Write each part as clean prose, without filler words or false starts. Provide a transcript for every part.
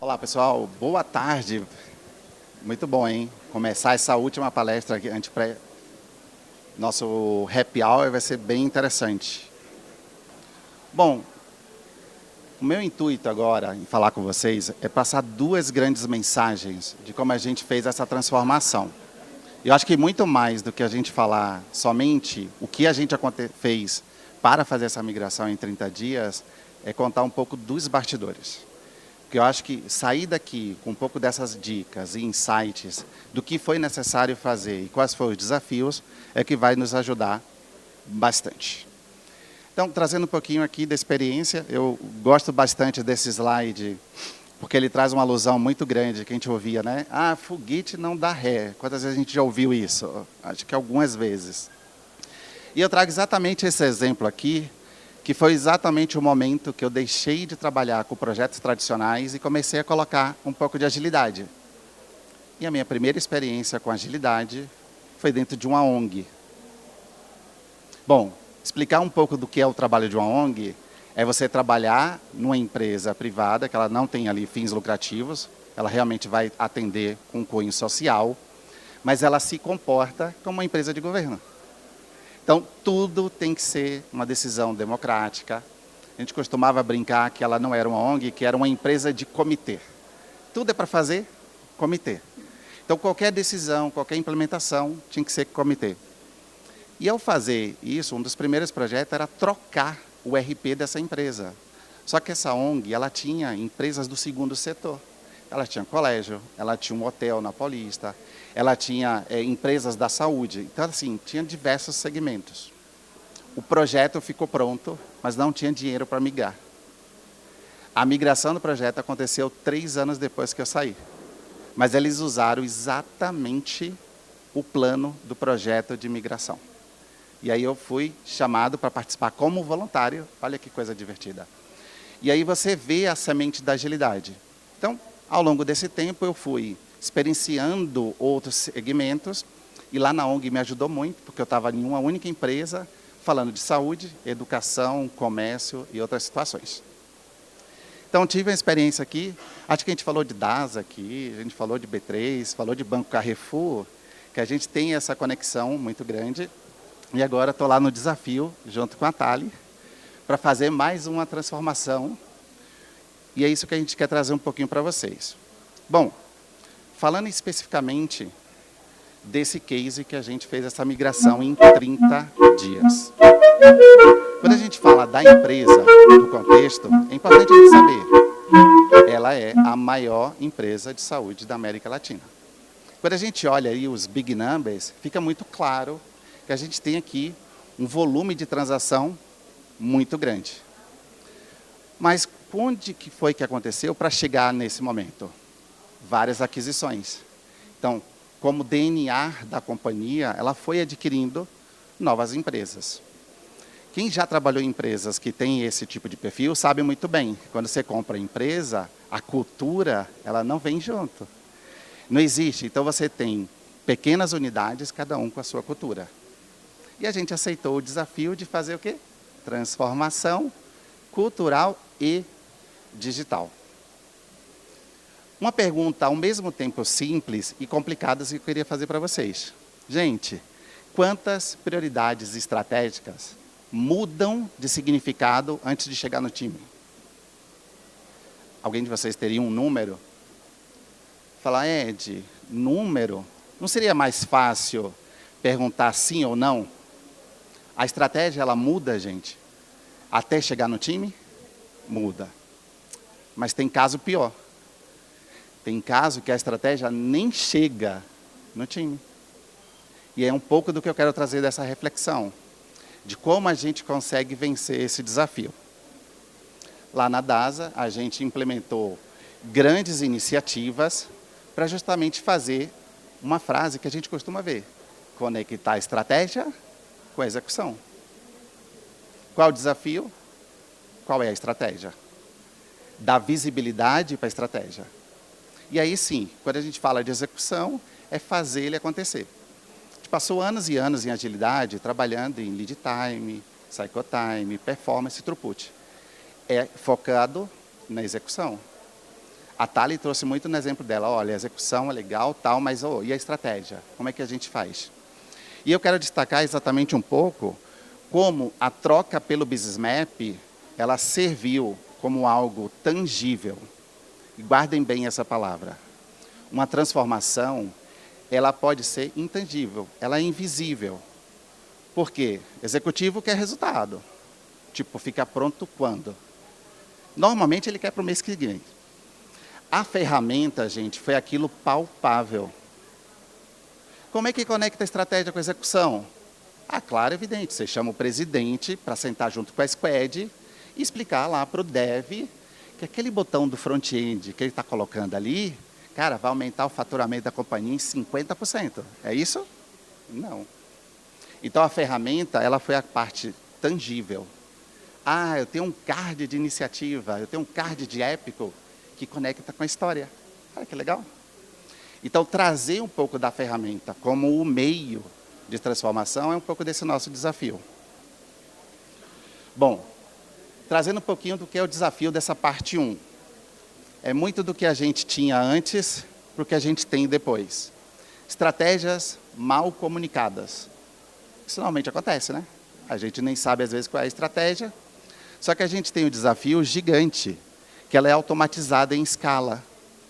Olá, pessoal. Boa tarde. Muito bom, hein? Começar essa última palestra aqui, nosso happy hour vai ser bem interessante. Bom, o meu intuito agora em falar com vocês é passar duas grandes mensagens de como a gente fez essa transformação. Eu acho que muito mais do que a gente falar somente o que a gente fez para fazer essa migração em 30 dias, é contar um pouco dos bastidores. Porque eu acho que sair daqui com um pouco dessas dicas e insights do que foi necessário fazer e quais foram os desafios é que vai nos ajudar bastante. Então, trazendo um pouquinho aqui da experiência, eu gosto bastante desse slide, porque ele traz uma alusão muito grande que a gente ouvia, né? Ah, foguete não dá ré. Quantas vezes a gente já ouviu isso? Acho que algumas vezes. E eu trago exatamente esse exemplo aqui, que foi exatamente o momento que eu deixei de trabalhar com projetos tradicionais e comecei a colocar um pouco de agilidade. E a minha primeira experiência com agilidade foi dentro de uma ONG. Bom, explicar um pouco do que é o trabalho de uma ONG é você trabalhar numa empresa privada, que ela não tem ali fins lucrativos, ela realmente vai atender com cunho social, mas ela se comporta como uma empresa de governo. Então, tudo tem que ser uma decisão democrática. A gente costumava brincar que ela não era uma ONG, que era uma empresa de comitê. Tudo é para fazer comitê. Então, qualquer decisão, qualquer implementação, tinha que ser comitê. E ao fazer isso, um dos primeiros projetos era trocar o RP dessa empresa. Só que essa ONG, ela tinha empresas do segundo setor. Ela tinha colégio, ela tinha um hotel na Paulista, ela tinha empresas da saúde. Então, assim, tinha diversos segmentos. O projeto ficou pronto, mas não tinha dinheiro para migrar. A migração do projeto aconteceu 3 anos depois que eu saí. Mas eles usaram exatamente o plano do projeto de migração. E aí eu fui chamado para participar como voluntário. Olha que coisa divertida. E aí você vê a semente da agilidade. Então, ao longo desse tempo, eu fui experienciando outros segmentos, e lá na ONG me ajudou muito, porque eu estava em uma única empresa, falando de saúde, educação, comércio e outras situações. Então, tive uma experiência aqui, acho que a gente falou de DASA aqui, a gente falou de B3, falou de Banco Carrefour, que a gente tem essa conexão muito grande, e agora estou lá no desafio, junto com a Thali, para fazer mais uma transformação. E é isso que a gente quer trazer um pouquinho para vocês. Bom, falando especificamente desse case que a gente fez essa migração em 30 dias. Quando a gente fala da empresa, do contexto, é importante a gente saber. Ela é a maior empresa de saúde da América Latina. Quando a gente olha aí os big numbers, fica muito claro que a gente tem aqui um volume de transação muito grande. Mas onde que foi que aconteceu para chegar nesse momento? Várias aquisições. Então, como DNA da companhia, ela foi adquirindo novas empresas. Quem já trabalhou em empresas que têm esse tipo de perfil sabe muito bem. Quando você compra a empresa, a cultura, ela não vem junto. Não existe. Então, você tem pequenas unidades, cada um com a sua cultura. E a gente aceitou o desafio de fazer o quê? Transformação cultural e digital. Uma pergunta ao mesmo tempo simples e complicada que eu queria fazer para vocês. Gente, quantas prioridades estratégicas mudam de significado antes de chegar no time? Alguém de vocês teria um número? Falar, Ed, número? Não seria mais fácil perguntar sim ou não? A estratégia, ela muda, gente, até chegar no time? Muda. Mas tem caso pior. Tem caso que a estratégia nem chega no time. E é um pouco do que eu quero trazer dessa reflexão, de como a gente consegue vencer esse desafio. Lá na DASA, a gente implementou grandes iniciativas para justamente fazer uma frase que a gente costuma ver: conectar a estratégia com a execução. Qual o desafio? Qual é a estratégia? Dar visibilidade para a estratégia. E aí sim, quando a gente fala de execução, é fazer ele acontecer. A gente passou anos e anos em agilidade, trabalhando em lead time, cycle time, performance e throughput. É focado na execução. A Thali trouxe muito no exemplo dela, olha, a execução é legal, tal, mas e a estratégia? Como é que a gente faz? E eu quero destacar exatamente um pouco como a troca pelo Business Map, ela serviu como algo tangível. E guardem bem essa palavra. Uma transformação, ela pode ser intangível, ela é invisível. Por quê? Executivo quer resultado. Tipo, fica pronto quando? Normalmente ele quer para o mês que vem. A ferramenta, gente, foi aquilo palpável. Como é que conecta a estratégia com a execução? Ah, claro, evidente. Você chama o presidente para sentar junto com a squad e explicar lá para o dev que aquele botão do front-end que ele está colocando ali, cara, vai aumentar o faturamento da companhia em 50%. É isso? Não. Então, a ferramenta, ela foi a parte tangível. Ah, eu tenho um card de iniciativa, eu tenho um card de épico que conecta com a história. Olha que legal. Então, trazer um pouco da ferramenta como o meio de transformação é um pouco desse nosso desafio. Bom, trazendo um pouquinho do que é o desafio dessa parte 1. É muito do que a gente tinha antes para o que a gente tem depois. Estratégias mal comunicadas. Isso normalmente acontece, né? A gente nem sabe, às vezes, qual é a estratégia. Só que a gente tem um desafio gigante, que ela é automatizada em escala.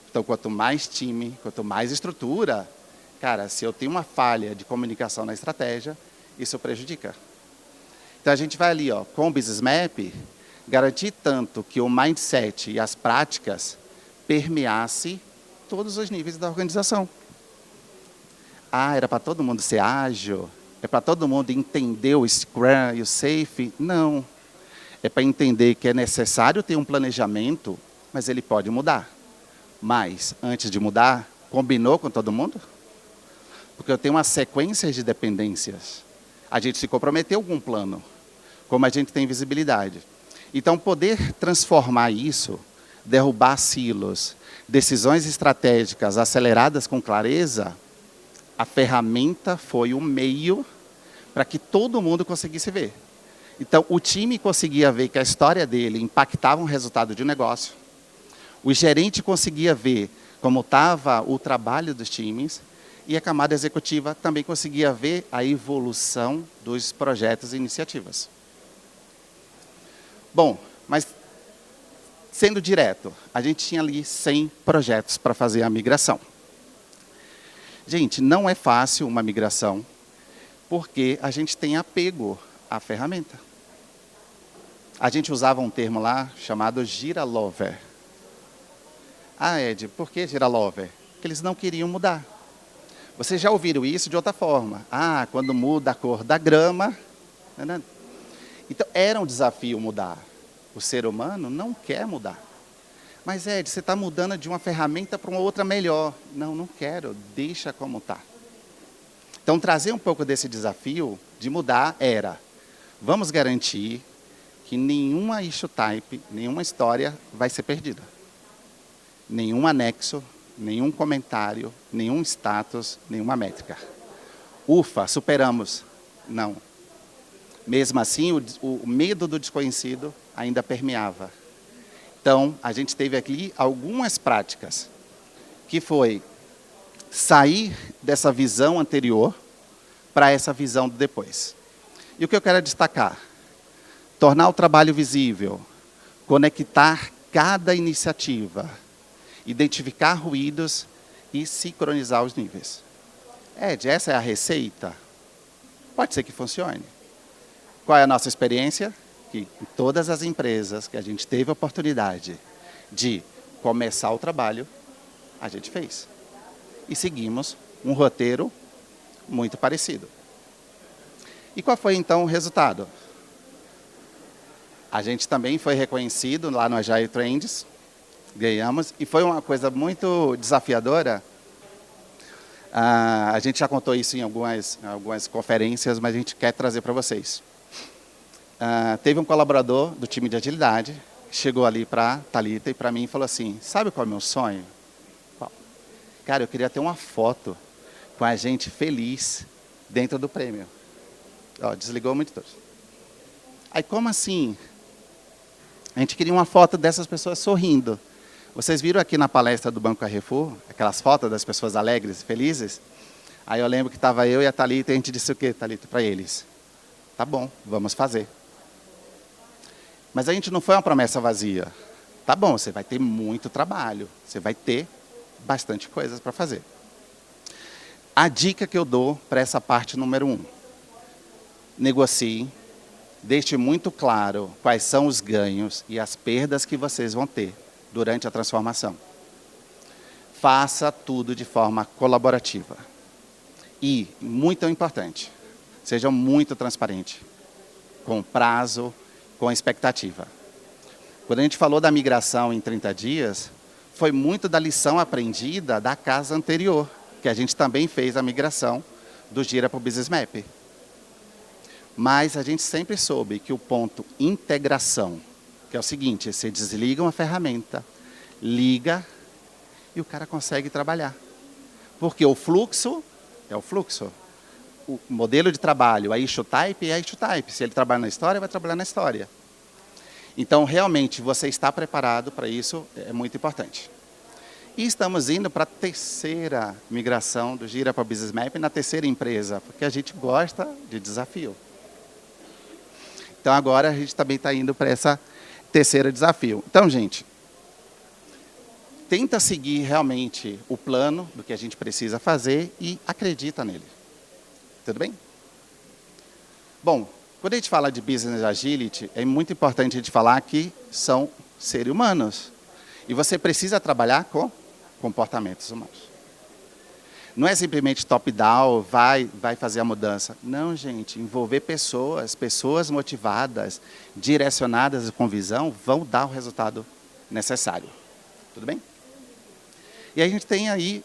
Então, quanto mais time, quanto mais estrutura, cara, se eu tenho uma falha de comunicação na estratégia, isso prejudica. Então, a gente vai ali, ó, com o Business Map, garantir tanto que o mindset e as práticas permeassem todos os níveis da organização. Ah, era para todo mundo ser ágil? É para todo mundo entender o Scrum e o Safe? Não. É para entender que é necessário ter um planejamento, mas ele pode mudar. Mas, antes de mudar, combinou com todo mundo? Porque eu tenho uma sequência de dependências. A gente se comprometeu com um plano, como a gente tem visibilidade. Então, poder transformar isso, derrubar silos, decisões estratégicas aceleradas com clareza, a ferramenta foi o meio para que todo mundo conseguisse ver. Então, o time conseguia ver que a história dele impactava um resultado de negócio. O gerente conseguia ver como estava o trabalho dos times. E a camada executiva também conseguia ver a evolução dos projetos e iniciativas. Bom, mas sendo direto, a gente tinha ali 100 projetos para fazer a migração. Gente, não é fácil uma migração, porque a gente tem apego à ferramenta. A gente usava um termo lá chamado gira-lover. Ah, Ed, por que gira-lover? Porque eles não queriam mudar. Vocês já ouviram isso de outra forma. Ah, quando muda a cor da grama. Né? Então, era um desafio mudar. O ser humano não quer mudar. Mas, Ed, você está mudando de uma ferramenta para uma outra melhor. Não, não quero. Deixa como está. Então, trazer um pouco desse desafio de mudar era, vamos garantir que nenhuma issue type, nenhuma história vai ser perdida. Nenhum anexo, nenhum comentário, nenhum status, nenhuma métrica. Ufa, superamos. Não. Mesmo assim, o medo do desconhecido ainda permeava. Então, a gente teve aqui algumas práticas, que foi sair dessa visão anterior para essa visão do depois. E o que eu quero destacar? Tornar o trabalho visível, conectar cada iniciativa, identificar ruídos e sincronizar os níveis. Ed, essa é a receita? Pode ser que funcione. Qual é a nossa experiência? Que em todas as empresas que a gente teve a oportunidade de começar o trabalho, a gente fez. E seguimos um roteiro muito parecido. E qual foi, então, o resultado? A gente também foi reconhecido lá no Agile Trends, ganhamos, e foi uma coisa muito desafiadora. A gente já contou isso em algumas conferências, mas a gente quer trazer para vocês. Teve um colaborador do time de agilidade, que chegou ali para a Thalita e para mim e falou assim, sabe qual é o meu sonho? Cara, eu queria ter uma foto com a gente feliz dentro do prêmio. Ó, desligou o monitor. Aí, como assim? A gente queria uma foto dessas pessoas sorrindo. Vocês viram aqui na palestra do Banco Carrefour, aquelas fotos das pessoas alegres e felizes? Aí eu lembro que estava eu e a Thalita, e a gente disse o quê, Thalita, para eles? Tá bom, vamos fazer. Mas a gente não foi uma promessa vazia. Tá bom, você vai ter muito trabalho, você vai ter bastante coisas para fazer. A dica que eu dou para essa parte número 1. Negocie, deixe muito claro quais são os ganhos e as perdas que vocês vão ter durante a transformação. Faça tudo de forma colaborativa. E, muito importante, seja muito transparente, com prazo, com expectativa. Quando a gente falou da migração em 30 dias, foi muito da lição aprendida da casa anterior, que a gente também fez a migração do Gira para o Business Map. Mas a gente sempre soube que o ponto integração, que é o seguinte, você desliga uma ferramenta, liga e o cara consegue trabalhar. Porque o fluxo é o fluxo. O modelo de trabalho, a issue type é a issue type. Se ele trabalha na história, vai trabalhar na história. Então, realmente, você está preparado para isso, é muito importante. E estamos indo para a terceira migração do Gira para o Business Map, na terceira empresa, porque a gente gosta de desafio. Então, agora a gente também está indo para essa terceira desafio. Então, gente, tenta seguir realmente o plano do que a gente precisa fazer e acredita nele. Tudo bem? Bom, quando a gente fala de Business Agility, é muito importante a gente falar que são seres humanos. E você precisa trabalhar com comportamentos humanos. Não é simplesmente top-down, vai fazer a mudança. Não, gente, envolver pessoas motivadas, direcionadas com visão, vão dar o resultado necessário. Tudo bem? E a gente tem aí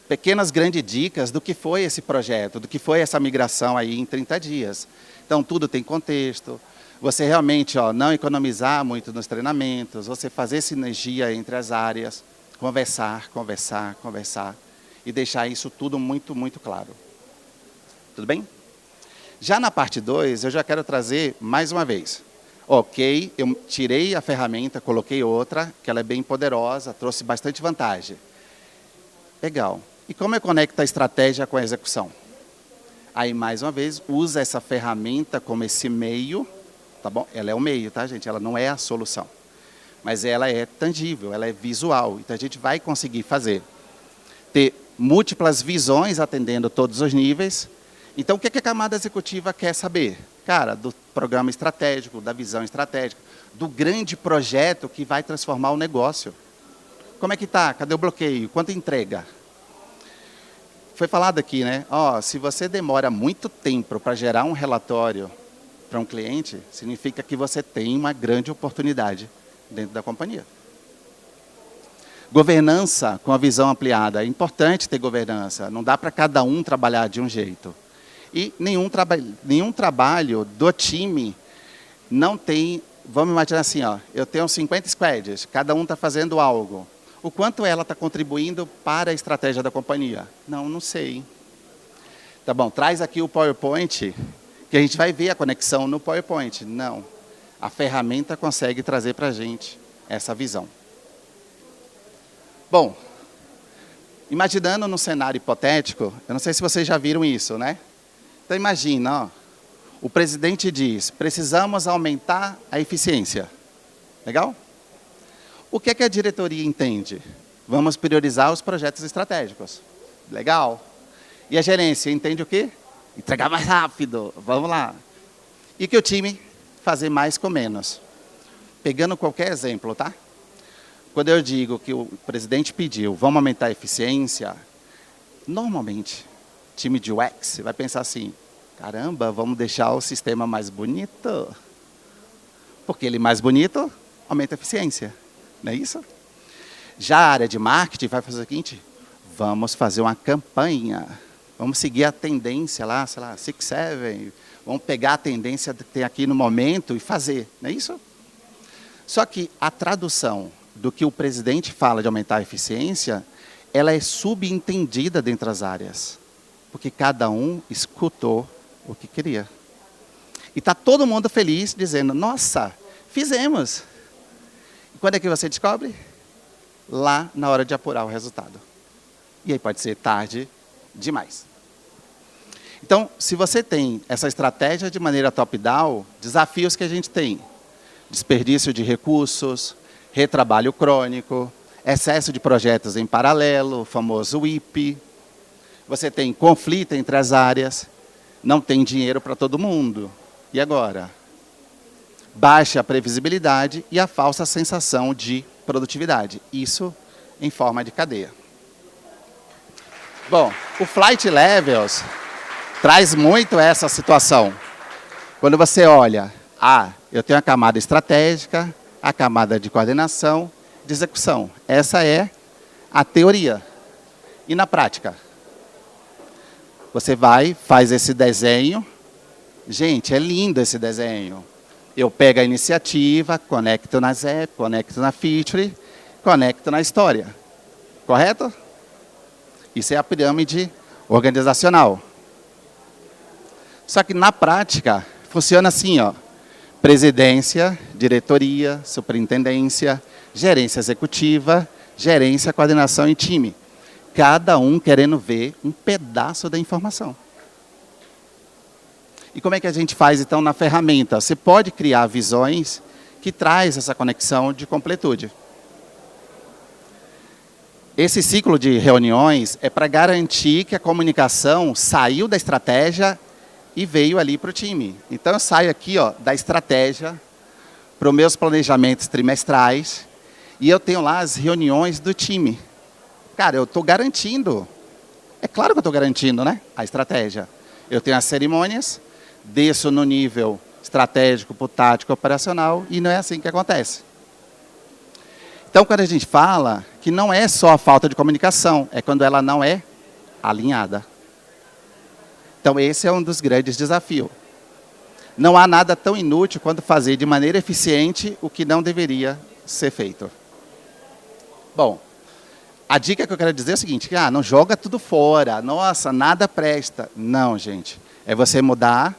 pequenas grandes dicas do que foi esse projeto, do que foi essa migração aí em 30 dias. Então, tudo tem contexto. Você realmente não economizar muito nos treinamentos, você fazer sinergia entre as áreas, conversar e deixar isso tudo muito, muito claro. Tudo bem? Já na parte 2, eu já quero trazer mais uma vez. Ok, eu tirei a ferramenta, coloquei outra, que ela é bem poderosa, trouxe bastante vantagem. Legal. E como eu conecto a estratégia com a execução? Aí, mais uma vez, usa essa ferramenta como esse meio, tá bom? Ela é o meio, tá, gente? Ela não é a solução. Mas ela é tangível, ela é visual. Então, a gente vai conseguir ter múltiplas visões atendendo todos os níveis. Então, o que a camada executiva quer saber? Cara, do programa estratégico, da visão estratégica, do grande projeto que vai transformar o negócio. Como é que está? Cadê o bloqueio? Quanto entrega? Foi falado aqui, né? Se você demora muito tempo para gerar um relatório para um cliente, significa que você tem uma grande oportunidade dentro da companhia. Governança com a visão ampliada. É importante ter governança. Não dá para cada um trabalhar de um jeito. E nenhum trabalho do time não tem... Vamos imaginar assim, eu tenho 50 squads, cada um está fazendo algo. O quanto ela está contribuindo para a estratégia da companhia? Não sei. Tá bom, traz aqui o PowerPoint, que a gente vai ver a conexão no PowerPoint. Não. A ferramenta consegue trazer para a gente essa visão. Bom, imaginando num cenário hipotético, eu não sei se vocês já viram isso, né? Então, imagina, o presidente diz, precisamos aumentar a eficiência. Legal? O que a diretoria entende? Vamos priorizar os projetos estratégicos. Legal. E a gerência entende o quê? Entregar mais rápido. Vamos lá. E que o time fazer mais com menos. Pegando qualquer exemplo, tá? Quando eu digo que o presidente pediu, vamos aumentar a eficiência, normalmente, time de UX vai pensar assim, caramba, vamos deixar o sistema mais bonito. Porque ele mais bonito, aumenta a eficiência. Não é isso? Já a área de marketing vai fazer o seguinte, vamos fazer uma campanha, vamos seguir a tendência lá, sei lá, 6, 7, vamos pegar a tendência que tem aqui no momento e fazer, não é isso? Só que a tradução do que o presidente fala de aumentar a eficiência, ela é subentendida dentro das áreas, porque cada um escutou o que queria. E está todo mundo feliz, dizendo, nossa, fizemos. E quando é que você descobre? lá na hora de apurar o resultado. E aí pode ser tarde demais. Então, se você tem essa estratégia de maneira top-down, desafios que a gente tem: desperdício de recursos, retrabalho crônico, excesso de projetos em paralelo, o famoso WIP. Você tem conflito entre as áreas, não tem dinheiro para todo mundo. E agora? Baixa previsibilidade e a falsa sensação de produtividade. Isso em forma de cadeia. Bom, o Flight Levels traz muito essa situação. Quando você olha, eu tenho a camada estratégica, a camada de coordenação, de execução. Essa é a teoria. E na prática? Você vai, faz esse desenho. Gente, é lindo esse desenho. Eu pego a iniciativa, conecto nas apps, conecto na feature, conecto na história. Correto? Isso é a pirâmide organizacional. Só que na prática, funciona assim, ó. Presidência, diretoria, superintendência, gerência executiva, gerência, coordenação e time. Cada um querendo ver um pedaço da informação. E como é que a gente faz, então, na ferramenta? Você pode criar visões que traz essa conexão de completude. Esse ciclo de reuniões é para garantir que a comunicação saiu da estratégia e veio ali para o time. Então, eu saio aqui, ó, da estratégia para os meus planejamentos trimestrais e eu tenho lá as reuniões do time. Cara, eu estou garantindo, é claro que eu estou garantindo, né, a estratégia. Eu tenho as cerimônias, desço no nível estratégico para o tático operacional e não é assim que acontece. Então, quando a gente fala que não é só a falta de comunicação, é quando ela não é alinhada. Então, esse é um dos grandes desafios. Não há nada tão inútil quanto fazer de maneira eficiente o que não deveria ser feito. Bom, a dica que eu quero dizer é o seguinte: não joga tudo fora, nossa, nada presta. Não, gente, é você mudar a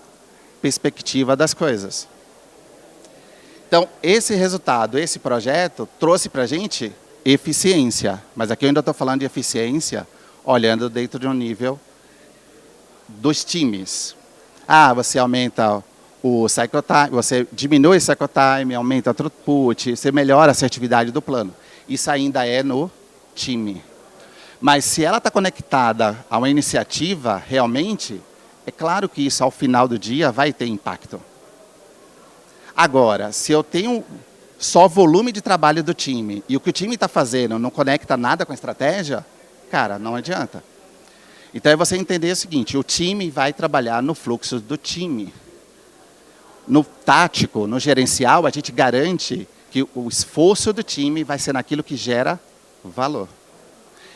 perspectiva das coisas. Então, esse resultado, esse projeto, trouxe para a gente eficiência. Mas aqui eu ainda estou falando de eficiência, olhando dentro de um nível dos times. Você aumenta o cycle time, você diminui o cycle time, aumenta o throughput, você melhora a assertividade do plano. Isso ainda é no time. Mas se ela está conectada a uma iniciativa, realmente, é claro que isso, ao final do dia, vai ter impacto. Agora, se eu tenho só volume de trabalho do time e o que o time está fazendo não conecta nada com a estratégia, cara, não adianta. Então, é você entender o seguinte: o time vai trabalhar no fluxo do time. No tático, no gerencial, a gente garante que o esforço do time vai ser naquilo que gera valor.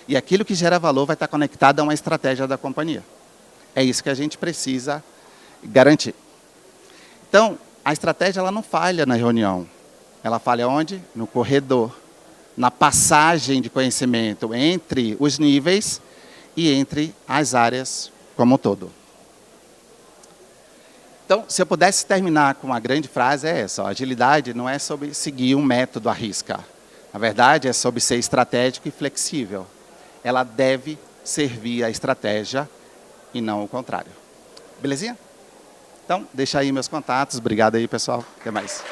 E aquilo que gera valor vai estar conectado a uma estratégia da companhia. É isso que a gente precisa garantir. Então, a estratégia ela não falha na reunião. Ela falha onde? No corredor. Na passagem de conhecimento entre os níveis e entre as áreas como um todo. Então, se eu pudesse terminar com uma grande frase, é essa: agilidade não é sobre seguir um método à risca. Na verdade, é sobre ser estratégico e flexível. Ela deve servir à estratégia e não o contrário. Belezinha? Então, deixa aí meus contatos. Obrigado aí, pessoal. Até mais.